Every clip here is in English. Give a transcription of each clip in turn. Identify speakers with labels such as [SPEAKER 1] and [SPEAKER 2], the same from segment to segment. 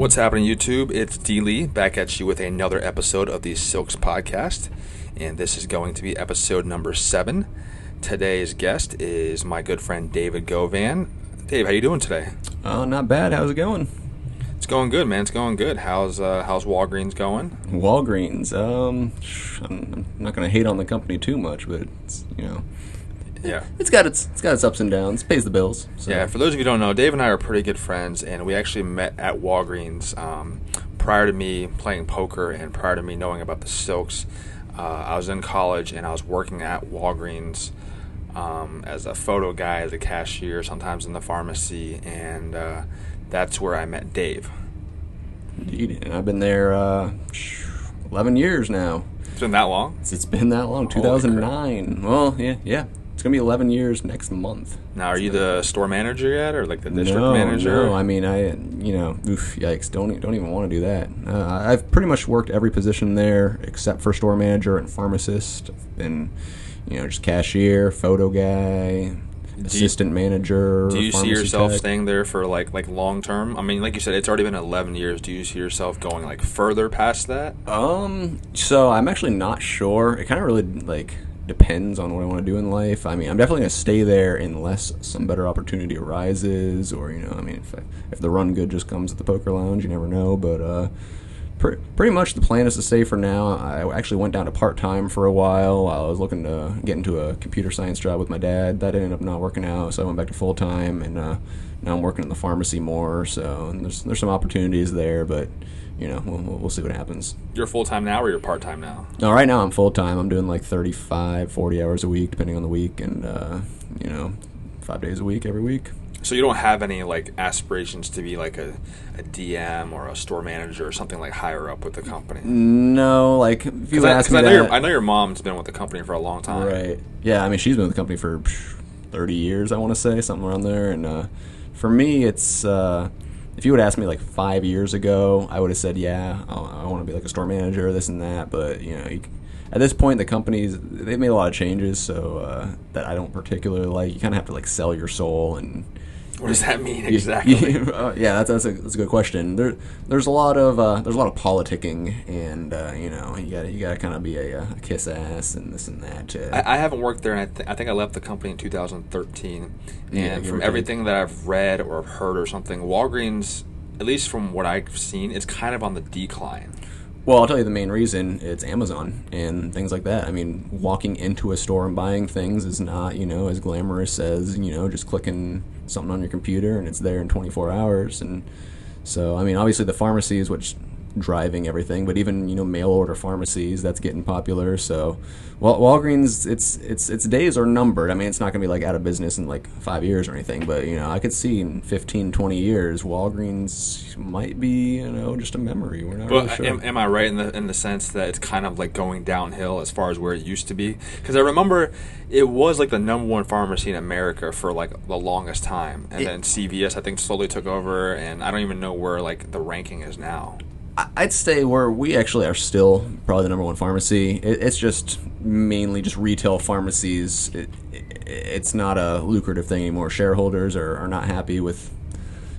[SPEAKER 1] What's happening, YouTube? It's D. Lee back at you with another episode of the Silks Podcast, and this is going to be episode number 7. Today's guest is my good friend David Govan. Dave, how you doing today?
[SPEAKER 2] Oh, not bad. How's it going?
[SPEAKER 1] It's going good, man. It's going good. How's Walgreens going?
[SPEAKER 2] Walgreens. I'm not going to hate on the company too much, but it's,
[SPEAKER 1] yeah,
[SPEAKER 2] it's got its ups and downs. Pays the bills. So.
[SPEAKER 1] Yeah, for those of you who don't know, Dave and I are pretty good friends, and we actually met at Walgreens prior to me playing poker and prior to me knowing about the Silks. I was in college, and I was working at Walgreens as a photo guy, as a cashier, sometimes in the pharmacy, and that's where I met Dave.
[SPEAKER 2] Indeed, and I've been there 11 years now.
[SPEAKER 1] It's been that long?
[SPEAKER 2] It's been that long, 2009. Well, yeah. It's going to be 11 years next month.
[SPEAKER 1] Now, are you the store manager yet, or like the district manager?
[SPEAKER 2] No, I mean, yikes, don't even want to do that. I've pretty much worked every position there except for store manager and pharmacist. I've been, just cashier, photo guy, assistant manager.
[SPEAKER 1] Do you see yourself
[SPEAKER 2] tech.
[SPEAKER 1] staying there for like long term? I mean, like you said, it's already been 11 years. Do you see yourself going like further past that?
[SPEAKER 2] So I'm actually not sure. It kind of really depends on what I want to do in life. I mean, I'm definitely going to stay there unless some better opportunity arises, or if the run good just comes at the poker lounge, you never know. But pretty much the plan is to stay for now. I actually went down to part-time for a while. I was looking to get into a computer science job with my dad. That ended up not working out, so I went back to full-time, and now I'm working in the pharmacy more. So there's some opportunities there, but we'll see what happens.
[SPEAKER 1] You're full-time now, or you're part-time now?
[SPEAKER 2] No, right now I'm full-time. I'm doing 35, 40 hours a week, depending on the week, and 5 days a week, every week.
[SPEAKER 1] So you don't have any aspirations to be like a DM or a store manager or something higher up with the company?
[SPEAKER 2] No, if you ask me that,
[SPEAKER 1] I know your mom's been with the company for a long time.
[SPEAKER 2] Right. Yeah, I mean, she's been with the company for 30 years, I want to say, something around there. And for me, it's if you would ask me 5 years ago, I would have said, yeah, I want to be a store manager, this and that. But at this point, the companies, they've made a lot of changes, so that I don't particularly like. You kind of have to sell your soul. And
[SPEAKER 1] what does that mean exactly?
[SPEAKER 2] Yeah, that's a good question. There's a lot of politicking, and you gotta kind of be a kiss ass and this and that.
[SPEAKER 1] I haven't worked there, and I think I left the company in 2013. And from everything that I've read or heard or something, Walgreens, at least from what I've seen, it's kind of on the decline.
[SPEAKER 2] Well, I'll tell you the main reason. It's Amazon and things like that. I mean, walking into a store and buying things is not, as glamorous as, just clicking something on your computer and it's there in 24 hours. And so, I mean, obviously the pharmacy is what's driving everything, but even, mail order pharmacies, that's getting popular. So, Walgreens, its days are numbered. I mean, it's not going to be out of business in 5 years or anything, but I could see in 15, 20 years Walgreens might be, just a memory. We're not really sure.
[SPEAKER 1] Am I right in the sense that it's kind of going downhill as far as where it used to be? Because I remember it was the number one pharmacy in America for the longest time, and then CVS I think slowly took over, and I don't even know where the ranking is now.
[SPEAKER 2] I'd say where we actually are still probably the number one pharmacy. It's just mainly just retail pharmacies. It's not a lucrative thing anymore. Shareholders are not happy with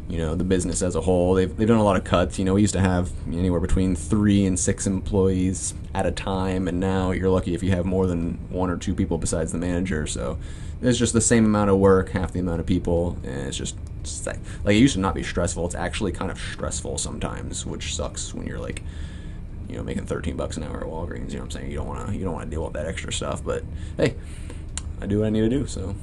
[SPEAKER 2] the business as a whole. They've done a lot of cuts. We used to have anywhere between 3 and 6 employees at a time, and now you're lucky if you have more than 1 or 2 people besides the manager. So it's just the same amount of work, half the amount of people, and it's just it used to not be stressful. It's actually kind of stressful sometimes, which sucks when you're making $13 an hour at Walgreens. You know what I'm saying? You don't want to deal with that extra stuff. But hey, I do what I need to do. So,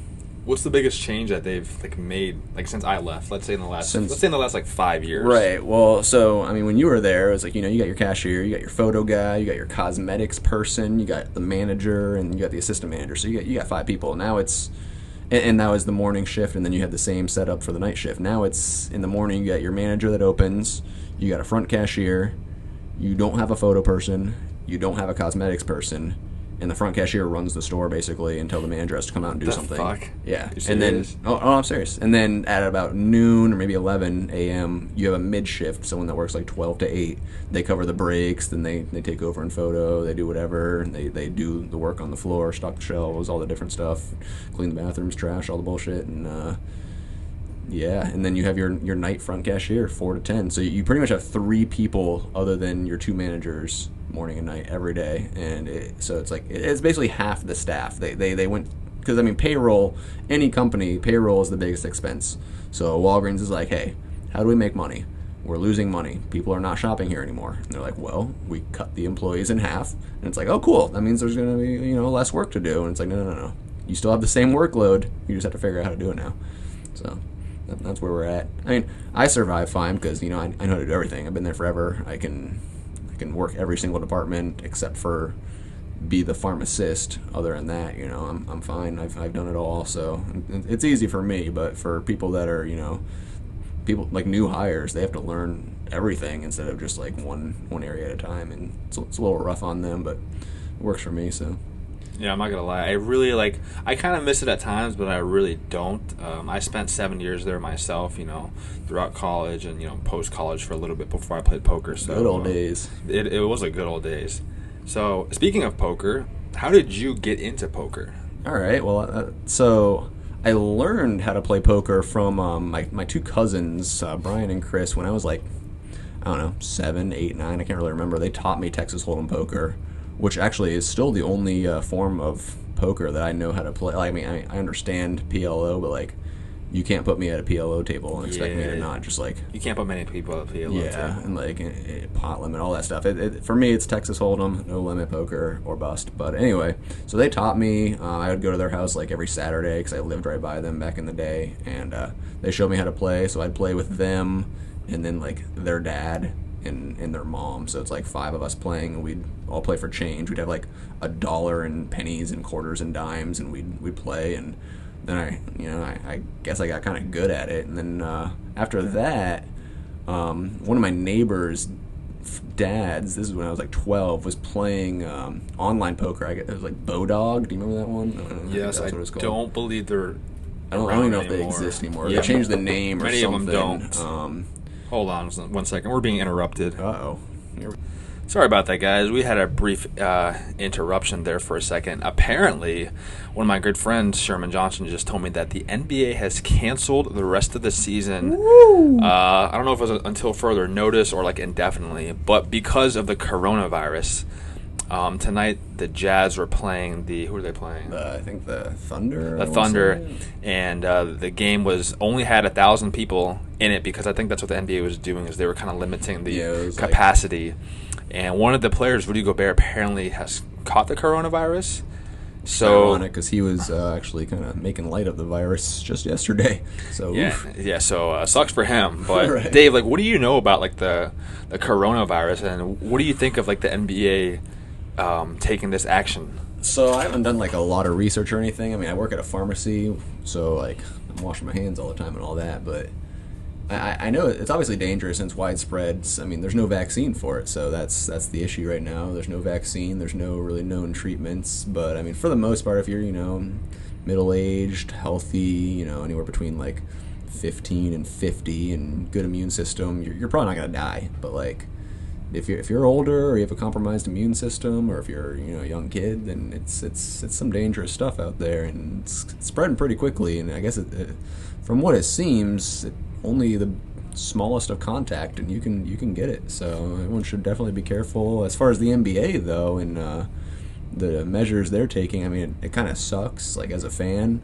[SPEAKER 1] what's the biggest change that they've made since I left? Let's say in the last 5 years.
[SPEAKER 2] Right. Well, so I mean, when you were there, it was you got your cashier, you got your photo guy, you got your cosmetics person, you got the manager, and you got the assistant manager. So you got 5 people. Now it's. And that was the morning shift, and then you had the same setup for the night shift. Now it's in the morning, you got your manager that opens, you got a front cashier, you don't have a photo person, you don't have a cosmetics person, and the front cashier runs the store basically until the manager has to come out and do something.
[SPEAKER 1] Fuck?
[SPEAKER 2] Yeah. And then I'm serious. And then at about noon or maybe 11 a.m. you have a mid shift, someone that works 12 to 8. They cover the breaks, then they take over in photo, they do whatever, and they do the work on the floor, stock the shelves, all the different stuff, clean the bathrooms, trash, all the bullshit, and Yeah, and then you have your night front cashier, 4 to 10. So you pretty much have 3 people other than your 2 managers, morning and night, every day. And so it's like it's basically half the staff. They went because I mean payroll. Any company payroll is the biggest expense. So Walgreens is like, hey, how do we make money? We're losing money. People are not shopping here anymore. And they're like, well, we cut the employees in half. And it's like, oh, cool. That means there's going to be less work to do. And it's like, no. You still have the same workload. You just have to figure out how to do it now. So that's where we're at. I mean, I survive fine because I know how to do everything. I've been there forever. I can work every single department except for be the pharmacist. Other than that, I'm fine. I've done it all. So it's easy for me. But for people that are people like new hires, they have to learn everything instead of just like one area at a time, and it's a little rough on them, but it works for me. So
[SPEAKER 1] yeah, I'm not gonna lie, I really I kind of miss it at times, but I really don't. I spent 7 years there myself, throughout college and post college for a little bit before I played poker. So
[SPEAKER 2] good old days.
[SPEAKER 1] It was a good old days. So speaking of poker, how did you get into poker?
[SPEAKER 2] All right, well, so I learned how to play poker from my 2 cousins, Brian and Chris, when I was like, I don't know, 7, 8, 9. I can't really remember. They taught me Texas Hold'em poker, which actually is still the only form of poker that I know how to play. I mean, I understand PLO, but like, you can't put me at a PLO table and expect me to not just like.
[SPEAKER 1] You can't put many people at a PLO table.
[SPEAKER 2] And like pot limit, all that stuff. For me, it's Texas Hold'em, no limit poker or bust. But anyway, so they taught me. I would go to their house like every Saturday because I lived right by them back in the day, and they showed me how to play. So I'd play with them, and then like their dad and their mom. So it's like 5 of us playing, and we'd all play for change. We'd have like $1 and pennies and quarters and dimes, and we'd play. And then I guess I got kind of good at it. And then after that, one of my neighbors' dads, this is when I was like 12, was playing online poker. It was like Bodog. Do you remember that one?
[SPEAKER 1] Yes, I don't believe they're.
[SPEAKER 2] I don't even know if they exist anymore.
[SPEAKER 1] Yeah,
[SPEAKER 2] they changed the name or something.
[SPEAKER 1] Many of them don't. Hold on 1 second. We're being interrupted.
[SPEAKER 2] Uh-oh.
[SPEAKER 1] Sorry about that, guys. We had a brief interruption there for a second. Apparently, one of my good friends, Sherman Johnson, just told me that the NBA has canceled the rest of the season. I don't know if it was until further notice or like indefinitely, but because of the coronavirus, tonight the Jazz were playing who are they playing?
[SPEAKER 2] I think the Thunder.
[SPEAKER 1] The Thunder, and the game only had 1,000 people in it because I think that's what the NBA was doing, is they were kind of limiting the capacity. And one of the players, Rudy Gobert, apparently has caught the coronavirus. So
[SPEAKER 2] ironic, because he was actually kind of making light of the virus just yesterday. So
[SPEAKER 1] yeah. So sucks for him. But
[SPEAKER 2] right.
[SPEAKER 1] Dave, like, what do you know about like the coronavirus, and what do you think of like the NBA taking this action?
[SPEAKER 2] So I haven't done like a lot of research or anything. I mean, I work at a pharmacy, so like I'm washing my hands all the time and all that. But I know it's obviously dangerous and it's widespread. I mean, there's no vaccine for it, so that's the issue right now. There's no vaccine. There's no really known treatments. But I mean, for the most part, if you're middle-aged, healthy, anywhere between like 15 and 50, and good immune system, you're probably not gonna die. But like, if you're older or you have a compromised immune system, or if you're a young kid, then it's some dangerous stuff out there, and it's spreading pretty quickly. And I guess from what it seems, only the smallest of contact, and you can get it. So everyone should definitely be careful. As far as the NBA though, and the measures they're taking, I mean, it kind of sucks. Like as a fan,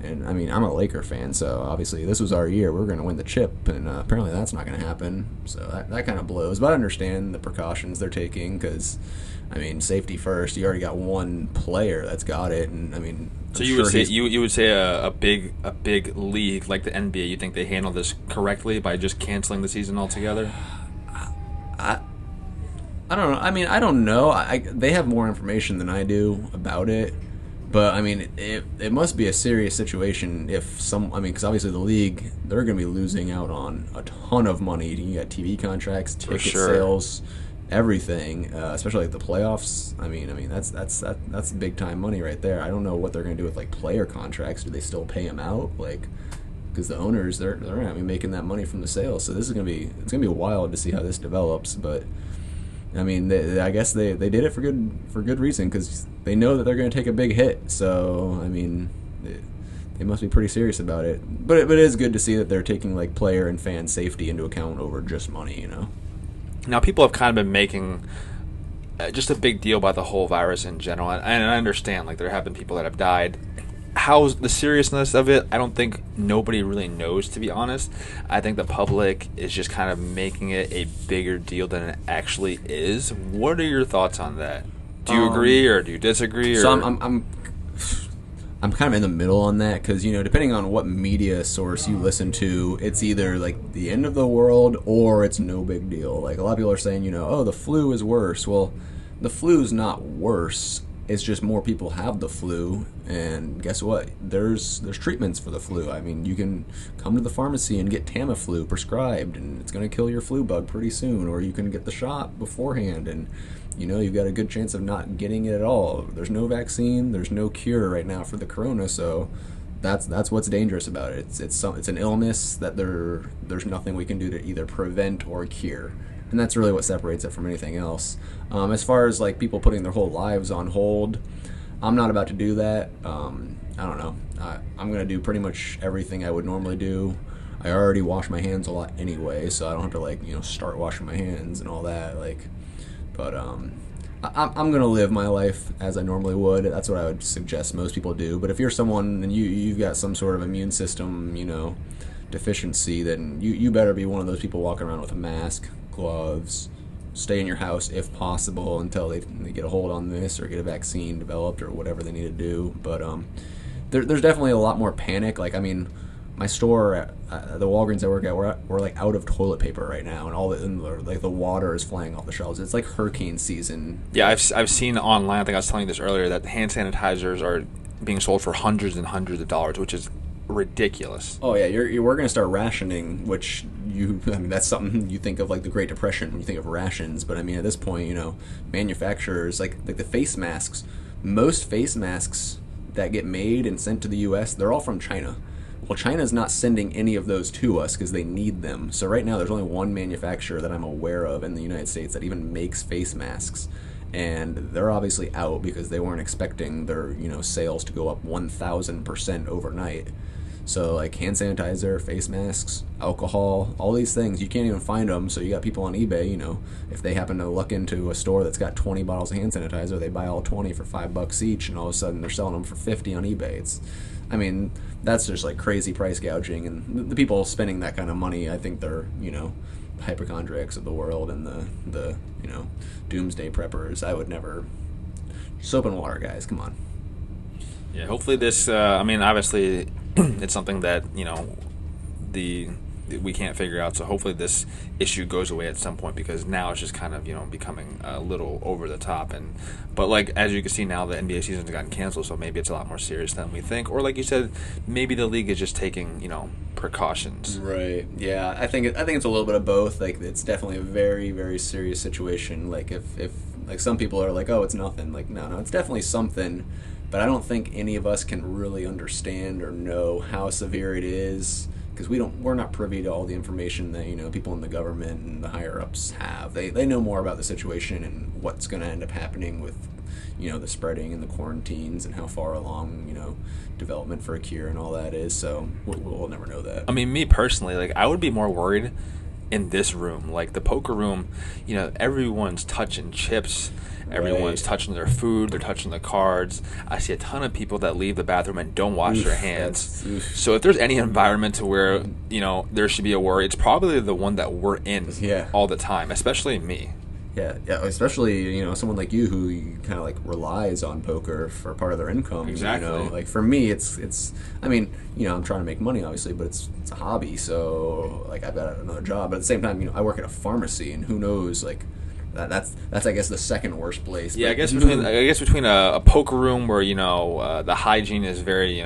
[SPEAKER 2] and I mean, I'm a Laker fan, so obviously this was our year. We're going to win the chip, and apparently that's not going to happen. So that kind of blows. But I understand the precautions they're taking because, I mean, safety first. You already got one player that's got it, and I mean.
[SPEAKER 1] So you would say a big league like the NBA, you think they handle this correctly by just canceling the season altogether?
[SPEAKER 2] I don't know. I mean, I don't know. They have more information than I do about it. But, I mean, it must be a serious situation if because obviously the league, they're going to be losing out on a ton of money. You got TV contracts, ticket sales, everything, especially like the playoffs. I mean that's big time money right there. I don't know what they're going to do with like player contracts. Do they still pay them out? Like, because the owners, they're going to be making that money from the sales. So it's going to be wild to see how this develops. But I mean, I guess they did it for good reason, because they know that they're going to take a big hit. So I mean, they must be pretty serious about it. But it is good to see that they're taking like player and fan safety into account over just money.
[SPEAKER 1] Now, people have kind of been making just a big deal about the whole virus in general, and I understand, like, there have been people that have died. How's the seriousness of it? I don't think nobody really knows, to be honest. I think the public is just kind of making it a bigger deal than it actually is. What are your thoughts on that? Do you agree or do you disagree?
[SPEAKER 2] So I'm kind of in the middle on that because, depending on what media source you listen to, it's either like the end of the world or it's no big deal. Like, a lot of people are saying, oh, the flu is worse. Well, the flu's not worse. It's just more people have the flu, and guess what? There's treatments for the flu. I mean, you can come to the pharmacy and get Tamiflu prescribed, and it's going to kill your flu bug pretty soon, or you can get the shot beforehand, and you've got a good chance of not getting it at all. There's no vaccine, there's no cure right now for the corona, so that's what's dangerous about it. It's an illness that there's nothing we can do to either prevent or cure. And that's really what separates it from anything else. As far as like people putting their whole lives on hold, I'm not about to do that. I don't know. I'm going to do pretty much everything I would normally do. I already wash my hands a lot anyway, so I don't have to start washing my hands and all that. But I'm going to live my life as I normally would. That's what I would suggest most people do. But if you're someone and you've got some sort of immune system, deficiency, then you better be one of those people walking around with a mask, gloves, stay in your house if possible until they get a hold on this or get a vaccine developed or whatever they need to do. But there's definitely a lot more panic. Like, I mean, my store, the Walgreens I work at, we're like out of toilet paper right now, and the water is flying off the shelves. It's like hurricane season.
[SPEAKER 1] Yeah, I've seen online, I think I was telling you this earlier, that hand sanitizers are being sold for hundreds and hundreds of dollars, which is ridiculous.
[SPEAKER 2] Oh yeah, we're going to start rationing, which that's something you think of like the Great Depression when you think of rations. But I mean, at this point, manufacturers like the face masks. Most face masks that get made and sent to the U.S., they're all from China. Well, China's not sending any of those to us because they need them. So right now, there's only one manufacturer that I'm aware of in the United States that even makes face masks. And they're obviously out because they weren't expecting their sales to go up 1,000% overnight. So like hand sanitizer, face masks, alcohol, all these things, you can't even find them. So you got people on eBay, if they happen to luck into a store that's got 20 bottles of hand sanitizer, they buy all 20 for $5 each, and all of a sudden they're selling them for 50 on eBay. That's just like crazy price gouging, and the people spending that kind of money, I think they're hypochondriacs of the world and the doomsday preppers. I would never. Soap and water, guys, come on.
[SPEAKER 1] Yeah, hopefully this, obviously it's something that, we can't figure out, so hopefully this issue goes away at some point, because now it's just kind of, becoming a little over the top. But like, as you can see now, the NBA season's gotten canceled, so maybe it's a lot more serious than we think. Or like you said, maybe the league is just taking, precautions.
[SPEAKER 2] Right. Yeah, I think it's a little bit of both. Like, it's definitely a very, very serious situation. Like, if like some people are like, oh, it's nothing. Like, no, it's definitely something. But I don't think any of us can really understand or know how severe it is, because we're not privy to all the information that people in the government and the higher ups have. They know more about the situation and what's going to end up happening with the spreading and the quarantines and how far along development for a cure and all that is. So we'll never know that.
[SPEAKER 1] I mean, me personally, like, I would be more worried in this room, like the poker room. Everyone's touching chips. Everyone's touching their food. They're touching the cards. I see a ton of people that leave the bathroom and don't wash their hands. So if there's any environment to where, there should be a worry, it's probably the one that we're in all the time, especially me.
[SPEAKER 2] Yeah, especially, someone like you who kind of like relies on poker for part of their income.
[SPEAKER 1] Exactly.
[SPEAKER 2] Like for me, it's I'm trying to make money, obviously, but it's a hobby. So like I've got another job, but at the same time, I work at a pharmacy, and who knows, like, that's I guess the second worst place.
[SPEAKER 1] Yeah, I guess between a poker room where the hygiene is very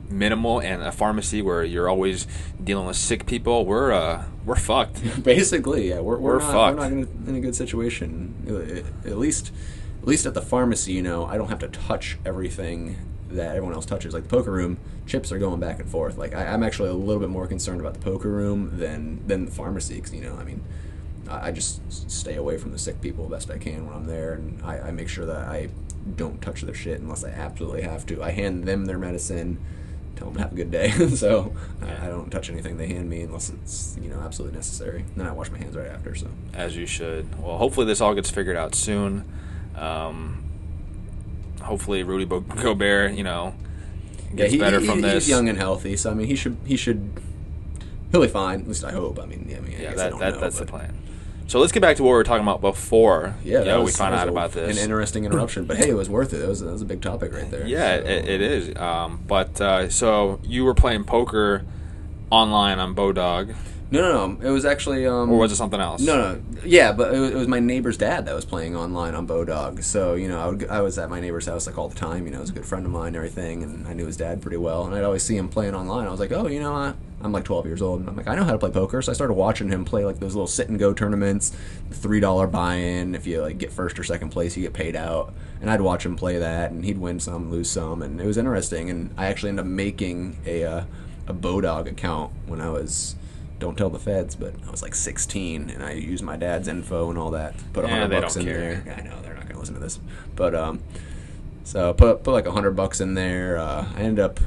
[SPEAKER 1] minimal, and a pharmacy where you're always dealing with sick people, we're fucked.
[SPEAKER 2] Basically, yeah, we're
[SPEAKER 1] fucked.
[SPEAKER 2] We're not in a good situation. At least at the pharmacy, I don't have to touch everything that everyone else touches. Like the poker room, chips are going back and forth. Like I'm actually a little bit more concerned about the poker room than the pharmacy, because I just stay away from the sick people the best I can when I'm there, and I make sure that I don't touch their shit unless I absolutely have to. I hand them their medicine, tell them to have a good day. So I don't touch anything they hand me unless it's absolutely necessary. And then I wash my hands right after. So
[SPEAKER 1] as you should. Well, hopefully this all gets figured out soon. Hopefully Rudy Gobert, gets better from this.
[SPEAKER 2] He's young and healthy, so I mean he'll be fine. At least I hope.
[SPEAKER 1] That's the plan. So let's get back to what we were talking about before.
[SPEAKER 2] Yeah,
[SPEAKER 1] we found out about this.
[SPEAKER 2] An interesting interruption, but hey, it was worth it. It was a big topic right there.
[SPEAKER 1] Yeah, so. It is. So you were playing poker online on Bodog.
[SPEAKER 2] No. It was actually. Or
[SPEAKER 1] was it something else?
[SPEAKER 2] No. Yeah, but it was my neighbor's dad that was playing online on Bodog. So I was at my neighbor's house like all the time. He was a good friend of mine and everything, and I knew his dad pretty well. And I'd always see him playing online. I was like, I'm like 12 years old, and I'm like, I know how to play poker. So I started watching him play like those little sit and go tournaments, $3 buy-in. If you like get first or second place, you get paid out. And I'd watch him play that, and he'd win some, lose some, and it was interesting. And I actually ended up making a Bodog account when I was. Don't tell the feds, but I was like 16, and I used my dad's info and all that. Put $100 in there. I know they're not going to listen to this, but so put like $100 in there. I ended up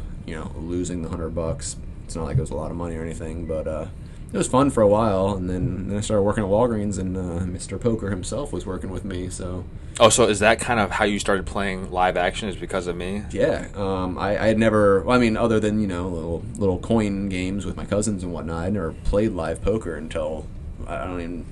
[SPEAKER 2] losing the $100. It's not like it was a lot of money or anything, but it was fun for a while. And then I started working at Walgreens, and Mr. Poker himself was working with me. So.
[SPEAKER 1] Oh, so is that kind of how you started playing live action? Is because of me?
[SPEAKER 2] Yeah, I had never. Well, I mean, other than little coin games with my cousins and whatnot, I never played live poker until I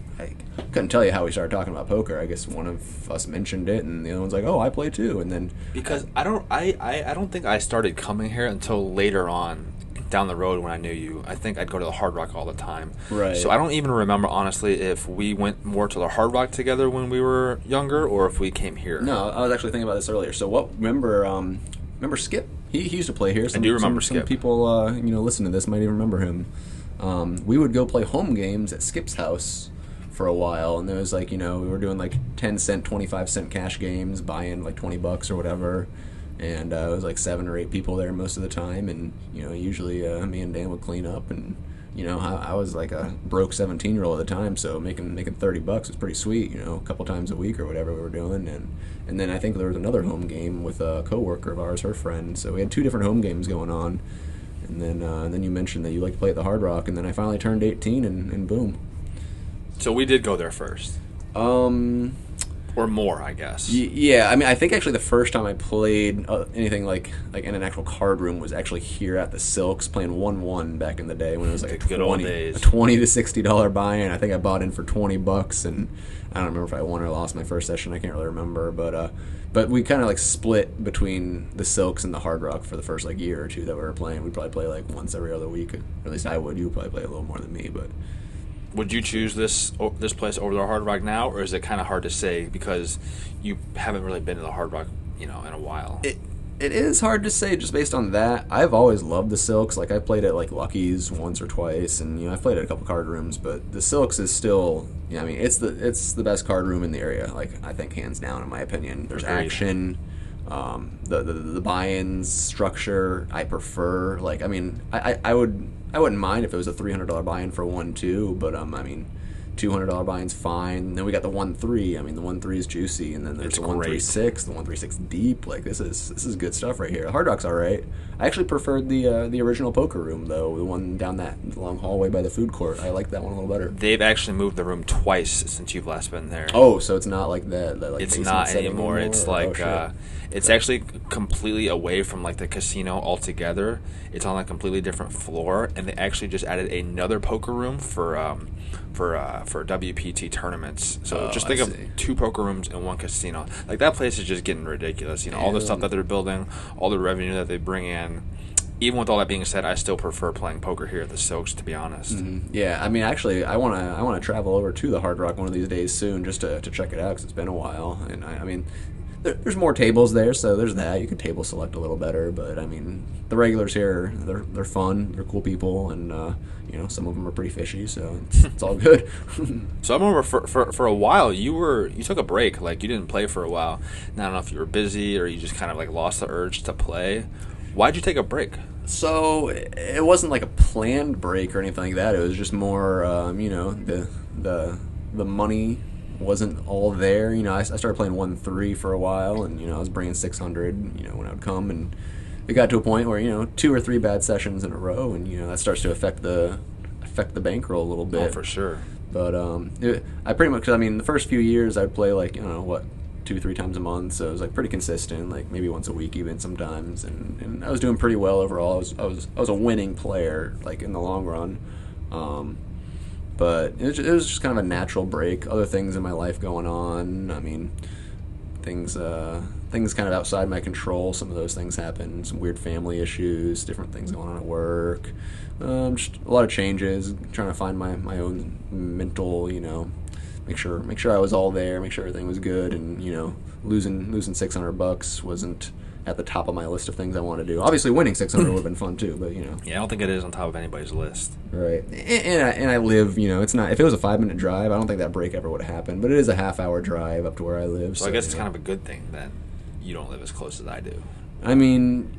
[SPEAKER 2] couldn't tell you how we started talking about poker. I guess one of us mentioned it, and the other one's like, "Oh, I play too." And then
[SPEAKER 1] because I don't think I started coming here until later on. Down the road when I knew you, I think I'd go to the Hard Rock all the time.
[SPEAKER 2] Right.
[SPEAKER 1] So I don't even remember honestly if we went more to the Hard Rock together when we were younger or if we came here.
[SPEAKER 2] No, I was actually thinking about this earlier. So remember Skip? He used to play here.
[SPEAKER 1] I do remember Skip.
[SPEAKER 2] Some people listen to this might even remember him. We would go play home games at Skip's house for a while, and there was we were doing like 10-cent, 25-cent cash games, buying like $20 or whatever. And it was like 7 or 8 people there most of the time, and usually me and Dan would clean up, and I was like a broke 17-year-old at the time, so making $30 was pretty sweet, a couple times a week or whatever we were doing, and then I think there was another home game with a coworker of ours, her friend, so we had 2 different home games going on, and then you mentioned that you like to play at the Hard Rock, and then I finally turned 18, and boom.
[SPEAKER 1] So we did go there first. Or more, I guess.
[SPEAKER 2] Yeah, I mean, I think actually the first time I played anything like in an actual card room was actually here at the Silks playing 1-1 back in the day when it was like
[SPEAKER 1] good old days.
[SPEAKER 2] A $20 to $60 buy-in. I think I bought in for $20, and I don't remember if I won or lost my first session. I can't really remember, but we kind of like split between the Silks and the Hard Rock for the first like year or two that we were playing. We'd probably play like once every other week, or at least I would. You would probably play a little more than me, but.
[SPEAKER 1] Would you choose this place over the Hard Rock now, or is it kind of hard to say because you haven't really been to the Hard Rock, in a while?
[SPEAKER 2] It is hard to say just based on that. I've always loved the Silks. Like I played at like Lucky's once or twice, and I've played at a couple card rooms, but the Silks is still, I mean, it's the best card room in the area. Like I think hands down, in my opinion. There's action. The buy-ins structure I prefer. Like I mean, I wouldn't mind if it was a $300 buy-in for 1-2, but I mean, $200 buy-in's fine. Then we got the 1-3. I mean, the 1-3 is juicy, and then there's the 1-3-6, the 1-3-6 deep. Like this is good stuff right here. Hard Rock's all right. I actually preferred the original poker room though, the one down that long hallway by the food court. I like that one a little better.
[SPEAKER 1] They've actually moved the room twice since you've last been there.
[SPEAKER 2] Oh, so it's not like that like
[SPEAKER 1] it's not anymore. It's like it's actually completely away from like the casino altogether. It's on a completely different floor, and they actually just added another poker room for WPT tournaments. So just think of 2 poker rooms and 1 casino. Like that place is just getting ridiculous. All the stuff that they're building, all the revenue that they bring in. Even with all that being said, I still prefer playing poker here at the Silks, to be honest.
[SPEAKER 2] Mm-hmm. Yeah, I mean, actually, I want to travel over to the Hard Rock one of these days soon just to check it out because it's been a while, and I mean. There's more tables there, so there's that. You can table select a little better, but I mean, the regulars here, they're fun, they're cool people, and some of them are pretty fishy, so it's all good.
[SPEAKER 1] So I remember for a while you took a break, like you didn't play for a while. And I don't know if you were busy or you just kind of like lost the urge to play. Why'd you take a break?
[SPEAKER 2] So it wasn't like a planned break or anything like that. It was just more, the money wasn't all there. I started playing 1-3 for a while, and I was bringing 600 when I would come, and it got to a point where 2 or 3 bad sessions in a row, and that starts to affect the bankroll a little bit.
[SPEAKER 1] Oh, for sure.
[SPEAKER 2] But I pretty much, I mean, the first few years I'd play like 2-3 times a month, so it was like pretty consistent, like maybe once a week even sometimes, and I was doing pretty well overall. I was a winning player like in the long run, but it was just kind of a natural break. Other things in my life going on. I mean, things kind of outside my control. Some of those things happen. Some weird family issues, different things going on at work. Just a lot of changes. Trying to find my own mental, make sure I was all there, make sure everything was good, and losing $600 wasn't at the top of my list of things I want to do. Obviously, winning 600 would have been fun too, but
[SPEAKER 1] Yeah, I don't think it is on top of anybody's list.
[SPEAKER 2] Right, and I live, it's not. If it was a 5-minute drive, I don't think that break ever would have happened. But it is a half-hour drive up to where I live.
[SPEAKER 1] So I guess it's kind of a good thing that you don't live as close as I do.
[SPEAKER 2] I mean,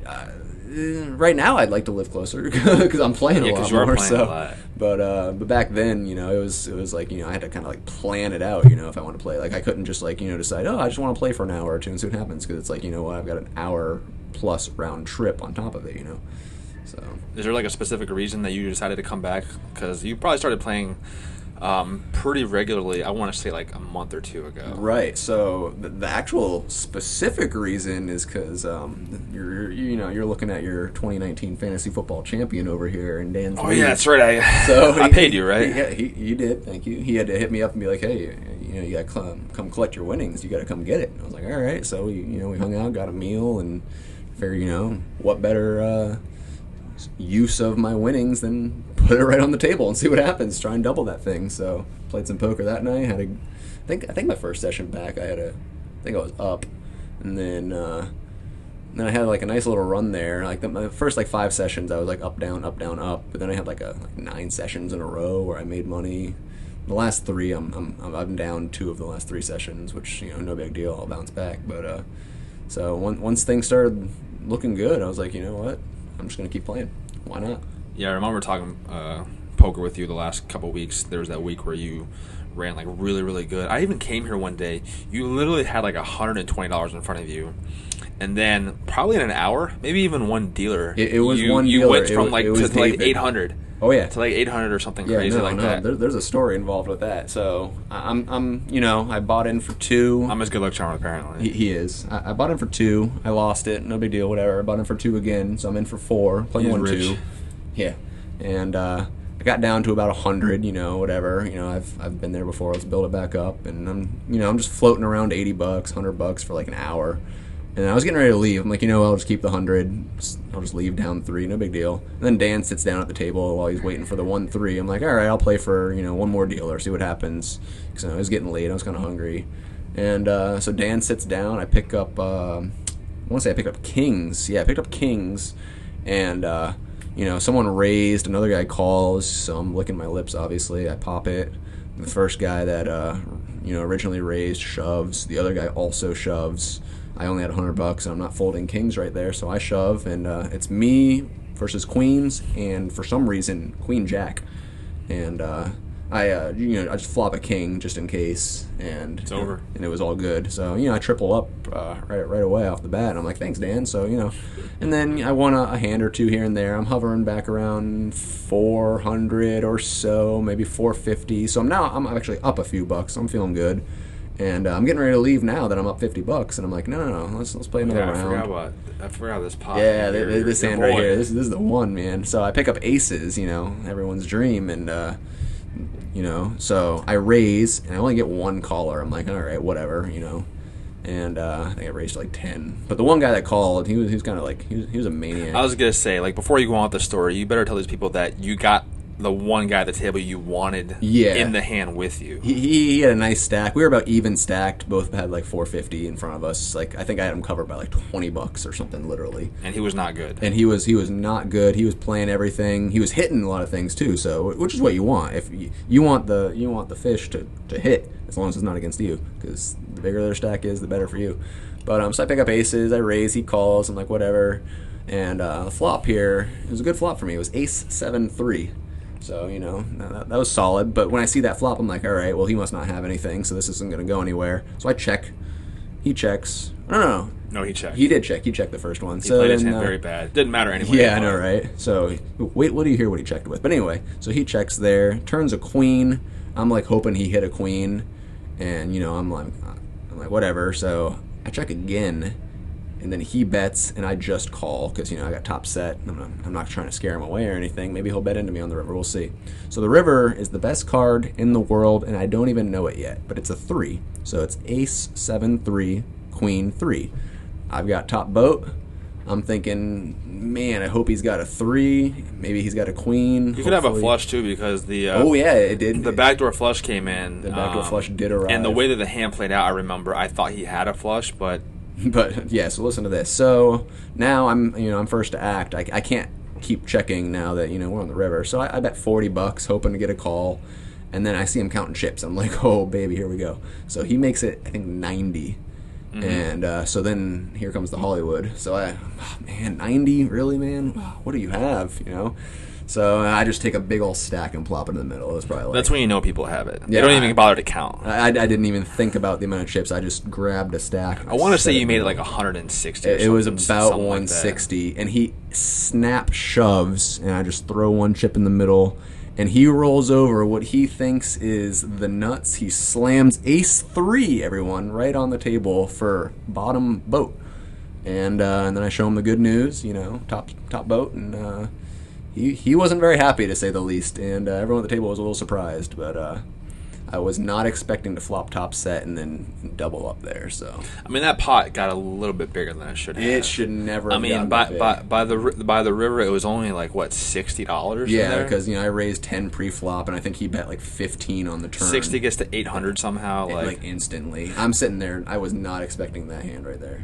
[SPEAKER 2] right now I'd like to live closer because I'm playing a lot more.
[SPEAKER 1] A lot.
[SPEAKER 2] But back then, it was like I had to kind of like plan it out. If I want to play, like I couldn't just like decide, I just want to play for an hour or two and see what happens, because it's like I've got an hour plus round trip on top of it. So
[SPEAKER 1] is there like a specific reason that you decided to come back? Because you probably started playing pretty regularly, I want to say like a month or two ago.
[SPEAKER 2] Right. So the actual specific reason is because you're looking at your 2019 fantasy football champion over here, and Dan's.
[SPEAKER 1] Oh yeah, that's right.
[SPEAKER 2] I
[SPEAKER 1] paid you, right?
[SPEAKER 2] Yeah, he did. Thank you. He had to hit me up and be like, hey, you got to come collect your winnings. You got to come get it. And I was like, all right. So we hung out, got a meal, and figured what better use of my winnings than put it right on the table and see what happens. Try and double that thing. So played some poker that night. I think my first session back, I think I was up, and then I had like a nice little run there. Like my first like 5 sessions, I was like up down up down up. But then I had like 9 sessions in a row where I made money. The last 3, I'm down 2 of the last 3 sessions, which no big deal. I'll bounce back. But so once things started looking good, I was like, you know what? I'm just going to keep playing. Why not?
[SPEAKER 1] Yeah, I remember talking poker with you the last couple weeks. There was that week where you ran like really, really good. I even came here one day. You literally had like $120 in front of you. And then probably in an hour, maybe even one dealer.
[SPEAKER 2] It was one dealer.
[SPEAKER 1] You went from
[SPEAKER 2] to like
[SPEAKER 1] 800.
[SPEAKER 2] Oh yeah,
[SPEAKER 1] to like 800 or something crazy like that.
[SPEAKER 2] There's a story involved with that. So I bought in for 2.
[SPEAKER 1] I'm his good luck charm apparently.
[SPEAKER 2] He is. I bought in for 2. I lost it. No big deal. Whatever. I bought in for 2 again. So I'm in for 4. Playing 1-2. Yeah, and I got down to about 100. Whatever. I've been there before. Let's build it back up, and I'm just floating around $80, $100 for like an hour. And I was getting ready to leave. I'm like, I'll just keep the 100. I'll just leave down 3. No big deal. And then Dan sits down at the table while he's waiting for the 1-3. I'm like, all right, I'll play for, one more dealer, see what happens. Because it was getting late. I was kind of hungry. And so Dan sits down. I pick up, I want to say I picked up kings. Yeah, I picked up kings. And, someone raised. Another guy calls. So I'm licking my lips, obviously. I pop it. The first guy that, originally raised shoves. The other guy also shoves. I only had $100 and I'm not folding kings right there, so I shove, and it's me versus queens, and for some reason queen jack, and I just flop a king just in case, and
[SPEAKER 1] it's over,
[SPEAKER 2] and it was all good. So I triple up right away off the bat, and I'm like, thanks Dan. So and then I won a hand or 2 here and there. I'm hovering back around 400 or so, maybe 450. So I'm actually up a few bucks. So I'm feeling good. And I'm getting ready to leave now that I'm up $50, and I'm like, no, let's play another round.
[SPEAKER 1] I forgot this pot.
[SPEAKER 2] Yeah, this hand right here. This is the one, man. So I pick up aces, everyone's dream, and so I raise, and I only get 1 caller. I'm like, all right, whatever, and I think I raised like 10. But the one guy that called, he was kind of like he was a maniac.
[SPEAKER 1] I was gonna say, like, before you go on with the story, you better tell these people that you got the one guy at the table you wanted in the hand with you.
[SPEAKER 2] He had a nice stack. We were about even stacked. Both had like 450 in front of us. Like I think I had him covered by like $20 or something, literally.
[SPEAKER 1] And he was not good.
[SPEAKER 2] And he was not good. He was playing everything. He was hitting a lot of things too. So which is what you want. If you want the fish to hit, as long as it's not against you, because the bigger their stack is, the better for you. But so I pick up aces. I raise. He calls. I'm like whatever. And the flop here, it was a good flop for me. It was ace 7-3. So, that was solid. But when I see that flop, I'm like, all right, well, he must not have anything, so this isn't going to go anywhere. So I check. He checks. No.
[SPEAKER 1] No, he checked.
[SPEAKER 2] He did check. He checked the first one.
[SPEAKER 1] He
[SPEAKER 2] so
[SPEAKER 1] played his
[SPEAKER 2] then,
[SPEAKER 1] hand very bad. Didn't matter anyway.
[SPEAKER 2] Yeah, I know, right? So, wait, what do you hear what he checked with? But anyway, so he checks there, turns a queen. I'm like hoping he hit a queen, and I'm like whatever. So I check again, and then he bets, and I just call because I got top set. I'm not trying to scare him away or anything. Maybe he'll bet into me on the river. We'll see. So the river is the best card in the world, and I don't even know it yet. But it's a 3, so it's Ace 7-3 Queen 3. I've got top boat. I'm thinking, man, I hope he's got a 3. Maybe he's got a queen.
[SPEAKER 1] You could have a flush too because the
[SPEAKER 2] oh yeah, it did.
[SPEAKER 1] The backdoor flush came in.
[SPEAKER 2] The backdoor flush did arrive,
[SPEAKER 1] and the way that the hand played out, I remember I thought he had a flush, but
[SPEAKER 2] yeah. So listen to this. So now I'm first to act. I can't keep checking now that we're on the river. So I bet $40, hoping to get a call, and then I see him counting chips. I'm like, oh baby, here we go. So he makes it, I think 90. Mm-hmm. And so then here comes the Hollywood. So man, 90, really, man? What do you have? So I just take a big old stack and plop it in the middle. It's probably
[SPEAKER 1] that's when you know people have it.
[SPEAKER 2] Yeah,
[SPEAKER 1] they don't even bother to count.
[SPEAKER 2] I didn't even think about the amount of chips. I just grabbed a stack.
[SPEAKER 1] I want to say you made it like 160.
[SPEAKER 2] It was about 160,
[SPEAKER 1] like,
[SPEAKER 2] and he snap shoves, and I just throw one chip in the middle. And he rolls over what he thinks is the nuts. He slams Ace 3, everyone, right on the table for bottom boat. And then I show him the good news, top boat. And he wasn't very happy, to say the least. And everyone at the table was a little surprised. But I was not expecting to flop top set and then double up there. So
[SPEAKER 1] I mean, that pot got a little bit bigger than it should have.
[SPEAKER 2] It should never.
[SPEAKER 1] I mean, by the river, it was only like what, $60.
[SPEAKER 2] Yeah, because I raised 10 pre-flop, and I think he bet like 15 on the turn.
[SPEAKER 1] 60 gets to 800 somehow,
[SPEAKER 2] like instantly. I'm sitting there. I was not expecting that hand right there.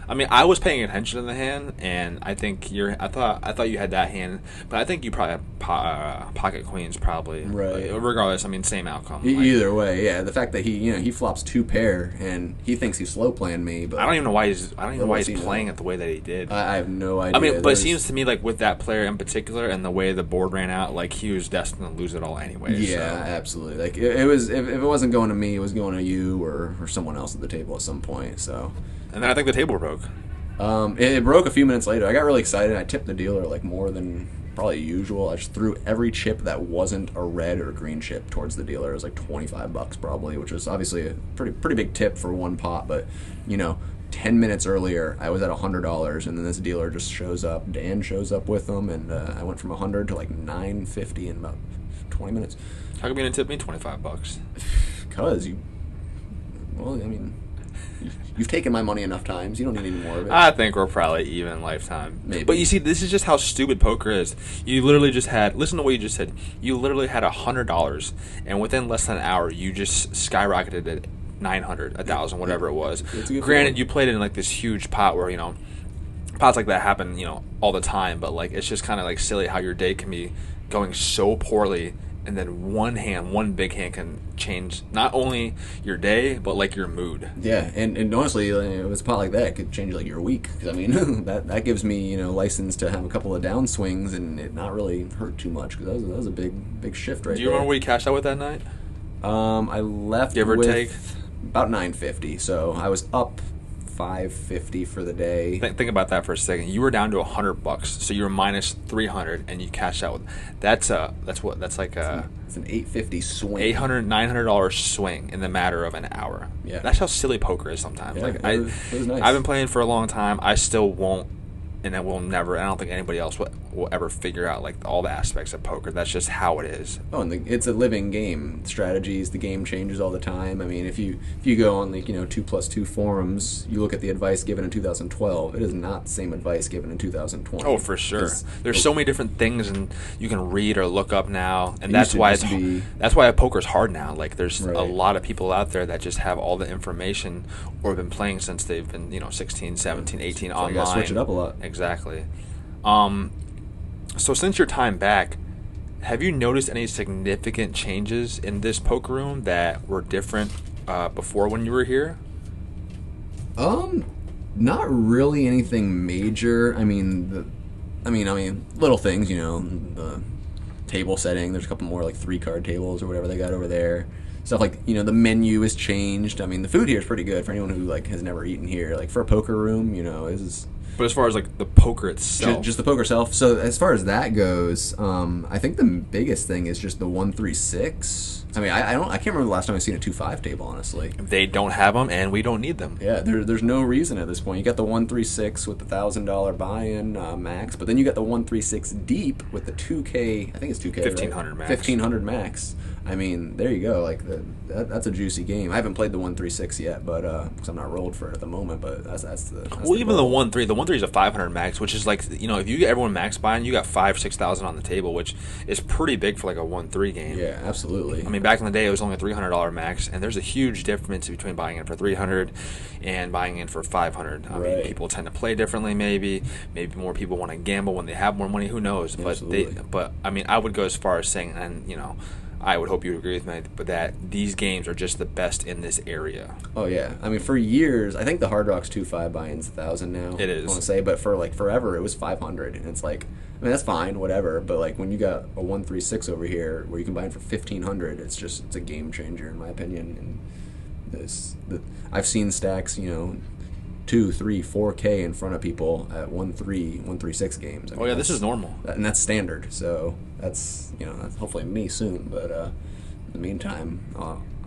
[SPEAKER 1] I mean, I was paying attention to the hand, and I think I thought you had that hand, but I think you probably had pocket queens, probably.
[SPEAKER 2] Right.
[SPEAKER 1] Regardless, I mean, same outcome.
[SPEAKER 2] Either way, yeah. The fact that he flops 2 pair and he thinks he's slow playing me, but
[SPEAKER 1] I don't even know why he's playing it the way that he did.
[SPEAKER 2] I have no idea.
[SPEAKER 1] I mean, but it seems to me like with that player in particular and the way the board ran out, like he was destined to lose it all anyway.
[SPEAKER 2] Yeah, so. Absolutely. Like it was if it wasn't going to me, it was going to you or someone else at the table at some point. So.
[SPEAKER 1] And then I think the table broke.
[SPEAKER 2] It broke a few minutes later. I got really excited. I tipped the dealer like more than probably usual. I just threw every chip that wasn't a red or green chip towards the dealer. It was like $25 probably, which was obviously a pretty big tip for one pot. But 10 minutes earlier, I was at $100, and then this dealer just shows up. Dan shows up with them, and I went from 100 to like $950 in about 20 minutes.
[SPEAKER 1] How come you didn't tip me $25?
[SPEAKER 2] Because you've taken my money enough times. You don't need any more of it.
[SPEAKER 1] I think we're probably even lifetime.
[SPEAKER 2] Maybe.
[SPEAKER 1] But you see, this is just how stupid poker is. You literally just had, listen to what you just said. You literally had $100, and within less than an hour, you just skyrocketed it 900, 1,000, whatever it was. Granted, you played it in like this huge pot where, pots like that happen, all the time. But like, it's just kind of like silly how your day can be going so poorly, and then one big hand can change not only your day, but like your mood.
[SPEAKER 2] Yeah, and honestly, if it's a pot like that, it could change like your week. 'Cause, I mean, that gives me license to have a couple of downswings and it not really hurt too much. Because that was a big shift right there.
[SPEAKER 1] Do you remember what you cashed out with that night?
[SPEAKER 2] I left
[SPEAKER 1] give or
[SPEAKER 2] with
[SPEAKER 1] take
[SPEAKER 2] about $950. So I was up $550 for the day.
[SPEAKER 1] Think about that for a second. You were down to $100, so you were minus $300, and you cashed out with that's like
[SPEAKER 2] it's an $850 swing.
[SPEAKER 1] $900 swing in the matter of an hour.
[SPEAKER 2] Yeah,
[SPEAKER 1] that's how silly poker is sometimes.
[SPEAKER 2] Yeah,
[SPEAKER 1] like
[SPEAKER 2] it was nice.
[SPEAKER 1] I've been playing for a long time. I still won't, and I will never. I don't think anybody else will ever figure out like all the aspects of poker. That's just how it is.
[SPEAKER 2] Oh, and it's a living game. Strategies, the game changes all the time. I mean, if you go on 2+2 forums, you look at the advice given in 2012. It is not the same advice given in 2020.
[SPEAKER 1] Oh, for sure. There's so many different things, and you can read or look up now, and that's why poker's hard now. Like, there's a lot of people out there that just have all the information or have been playing since they've been 16, 17, 18 online.
[SPEAKER 2] You gotta switch it up a lot.
[SPEAKER 1] Exactly. So since your time back, have you noticed any significant changes in this poker room that were different before when you were here?
[SPEAKER 2] Not really anything major. I mean, little things. The table setting. There's a couple more like 3-card tables or whatever they got over there. stuff like, the menu is changed. I mean, the food here is pretty good for anyone who like has never eaten here. Like for a poker room, is.
[SPEAKER 1] But as far as like the poker itself,
[SPEAKER 2] just the poker itself. So as far as that goes, I think the biggest thing is just the 136. I mean, I can't remember the last time I've seen a 2-5 table. Honestly,
[SPEAKER 1] they don't have them, and we don't need them.
[SPEAKER 2] Yeah, there's no reason at this point. You got the 136 with the $1,000 buy-in max, but then you got the 136 deep with the 2K. I think it's 2K.
[SPEAKER 1] 1,500 max.
[SPEAKER 2] 1,500 max. I mean, there you go. Like that's a juicy game. I haven't played the 136 yet, but because I'm not rolled for it at the moment. But that's
[SPEAKER 1] even the 1-3. The 1-3 is a 500 max, which is like if you get everyone max buying, you got 5,000-6,000 on the table, which is pretty big for like a 1-3 game.
[SPEAKER 2] Yeah, absolutely.
[SPEAKER 1] I mean, back in the day, it was only a $300 max, and there's a huge difference between buying in for $300 and buying in for $500. I mean, people tend to play differently. Maybe more people want to gamble when they have more money. Who knows?
[SPEAKER 2] Absolutely.
[SPEAKER 1] But I mean, I would go as far as saying, and I would hope you would agree with me, but that these games are just the best in this area.
[SPEAKER 2] Oh yeah, I mean for years, I think the Hard Rock's 2-5 buy-in's 1,000 now.
[SPEAKER 1] It is.
[SPEAKER 2] I want to say, but for like forever, it was 500, and it's like, I mean that's fine, whatever. But like when you got a 136 over here where you can buy it for 1,500, it's a game changer in my opinion. And I've seen stacks, 2, 3, 4K in front of people at 136 games. I mean,
[SPEAKER 1] this is normal,
[SPEAKER 2] and that's standard. So that's that's hopefully me soon. But in the meantime,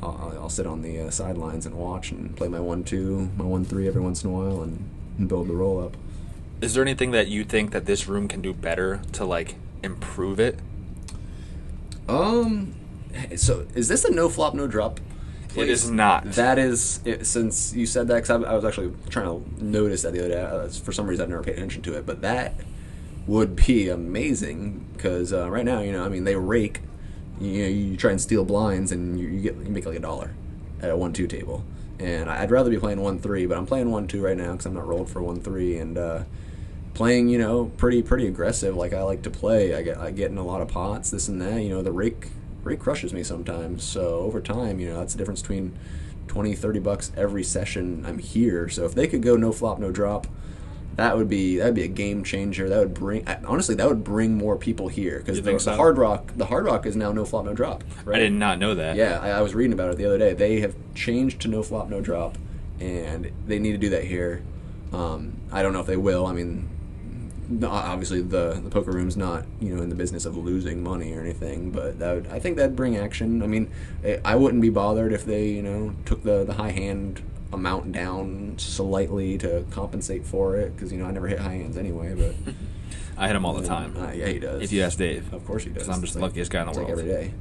[SPEAKER 2] I'll sit on the sidelines and watch and play my 1-2, my 1-3 every once in a while and build the roll up.
[SPEAKER 1] Is there anything that you think that this room can do better to like improve it?
[SPEAKER 2] So is this a no flop no drop?
[SPEAKER 1] It is not.
[SPEAKER 2] That is, since you said that, because I was actually trying to notice that the other day. For some reason, I've never paid attention to it. But that would be amazing, because right now, I mean, they rake. You try and steal blinds, and you make like $1 at a 1-2 table. And I'd rather be playing 1-3, but I'm playing 1-2 right now because I'm not rolled for 1-3, and playing, pretty aggressive like I like to play. I get in a lot of pots, this and that. The rake crushes me sometimes. So over time, that's the difference between $20-$30 every session I'm here. So if they could go no flop no drop, that'd be a game changer. That would bring more people here, because the Hard Rock is now no flop no drop. Right?
[SPEAKER 1] I did not know that.
[SPEAKER 2] Yeah, I was reading about it the other day. They have changed to no flop no drop, and they need to do that here. I don't know if they will. I mean, obviously the poker room's not in the business of losing money or anything, but I think that'd bring action. I mean, I wouldn't be bothered if they took the high hand amount down slightly to compensate for it, because I never hit high hands anyway. But
[SPEAKER 1] I hit them all the time.
[SPEAKER 2] Yeah, he does.
[SPEAKER 1] If you ask Dave,
[SPEAKER 2] of course he does.
[SPEAKER 1] Because I'm just the luckiest guy in the world.
[SPEAKER 2] Like every day.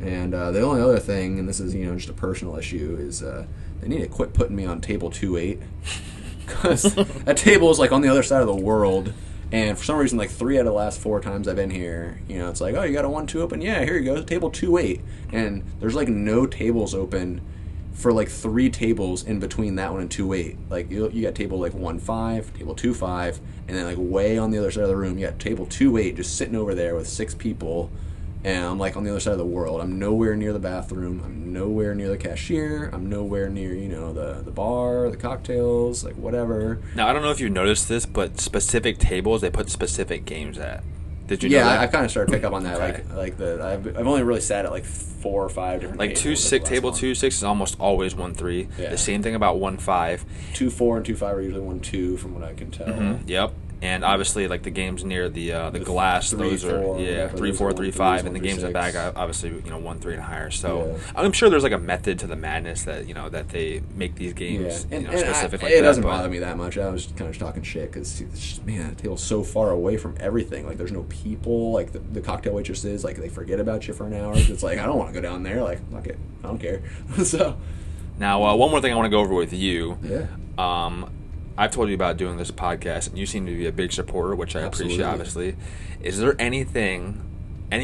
[SPEAKER 2] And the only other thing, and this is just a personal issue, is they need to quit putting me on table 2-8, because that table is like on the other side of the world. And for some reason, like 3 out of the last 4 times I've been here, it's like, oh, you got a 1-2 open? Yeah, here you go, table 2-8. And there's like no tables open for like 3 tables in between that one and 2-8. Like you got table like 1-5, table 2-5, and then like way on the other side of the room, you got table 2-8 just sitting over there with 6 people. And I'm like on the other side of the world. I'm nowhere near the bathroom. I'm nowhere near the cashier. I'm nowhere near, the bar, the cocktails, like whatever.
[SPEAKER 1] Now, I don't know if you noticed this, but specific tables, they put specific games at. Did you know that?
[SPEAKER 2] Yeah, I kind of started to pick up on that.
[SPEAKER 1] Okay.
[SPEAKER 2] I've only really sat at like 4 or 5 different
[SPEAKER 1] like
[SPEAKER 2] tables.
[SPEAKER 1] Table 2-6 is almost always 1-3.
[SPEAKER 2] Yeah.
[SPEAKER 1] The same thing about 1-5.
[SPEAKER 2] 2-4 and 2-5 are usually 1-2 from what I can tell.
[SPEAKER 1] Mm-hmm. Yep. And obviously, like the games near the glass, those are 3-4, 3-5, and the games in back, obviously 1-3 and higher. So I'm sure there's like a method to the madness that that they make these games specific. Like
[SPEAKER 2] it doesn't bother me that much. I was kind of talking shit because the table's so far away from everything. Like there's no people. Like the cocktail waitresses, like they forget about you for an hour. It's like I don't want to go down there. Like fuck it, I don't care. So
[SPEAKER 1] now one more thing I want to go over with you.
[SPEAKER 2] Yeah.
[SPEAKER 1] I've told you about doing this podcast, and you seem to be a big supporter, which I appreciate, obviously. Is there any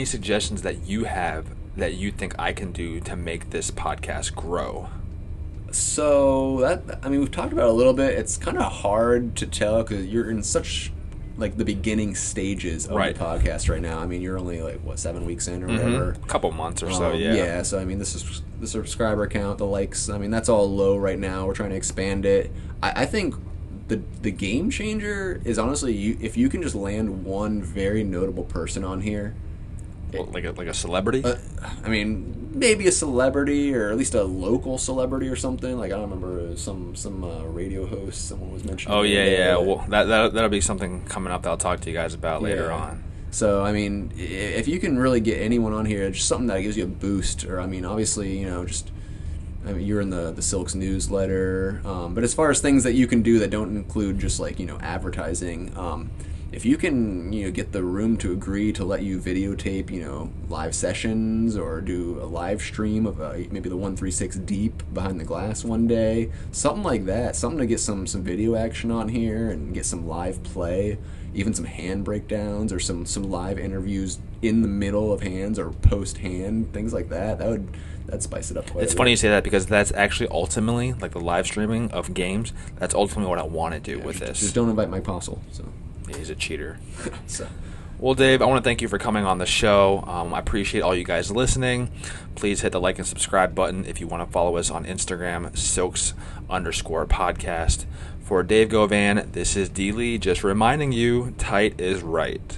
[SPEAKER 1] suggestions that you have that you think I can do to make this podcast grow?
[SPEAKER 2] So, we've talked about it a little bit. It's kind of hard to tell because you're in such, like, the beginning stages of the podcast right now. I mean, you're only, 7 weeks in or whatever?
[SPEAKER 1] A couple months or so, yeah.
[SPEAKER 2] Yeah, so, this is the subscriber count, the likes. That's all low right now. We're trying to expand it. I think the game changer is honestly if you can just land one very notable person on here,
[SPEAKER 1] Like a celebrity?
[SPEAKER 2] I mean, maybe a celebrity or at least a local celebrity or something. Like I don't remember some radio host someone was mentioning.
[SPEAKER 1] Oh yeah. Well, that'll be something coming up that I'll talk to you guys about later on.
[SPEAKER 2] So I mean, if you can really get anyone on here, just something that gives you a boost. Or I mean, obviously, you're in the Silks newsletter. But as far as things that you can do that don't include just like advertising. If you can, get the room to agree to let you videotape, live sessions or do a live stream of maybe the 136 Deep behind the glass one day, something like that, something to get some video action on here and get some live play, even some hand breakdowns or some live interviews in the middle of hands or post hand, things like that. That'd spice it up quite a bit.
[SPEAKER 1] It's funny you say that because that's actually ultimately, like the live streaming of games, that's ultimately what I want to do with this.
[SPEAKER 2] Just don't invite Mike Postle, so.
[SPEAKER 1] He's a cheater.
[SPEAKER 2] So.
[SPEAKER 1] Well, Dave, I want to thank you for coming on the show. I appreciate all you guys listening. Please hit the like and subscribe button if you want to follow us on Instagram, Silks_podcast. For Dave Govan, this is D. Lee, just reminding you, tight is right.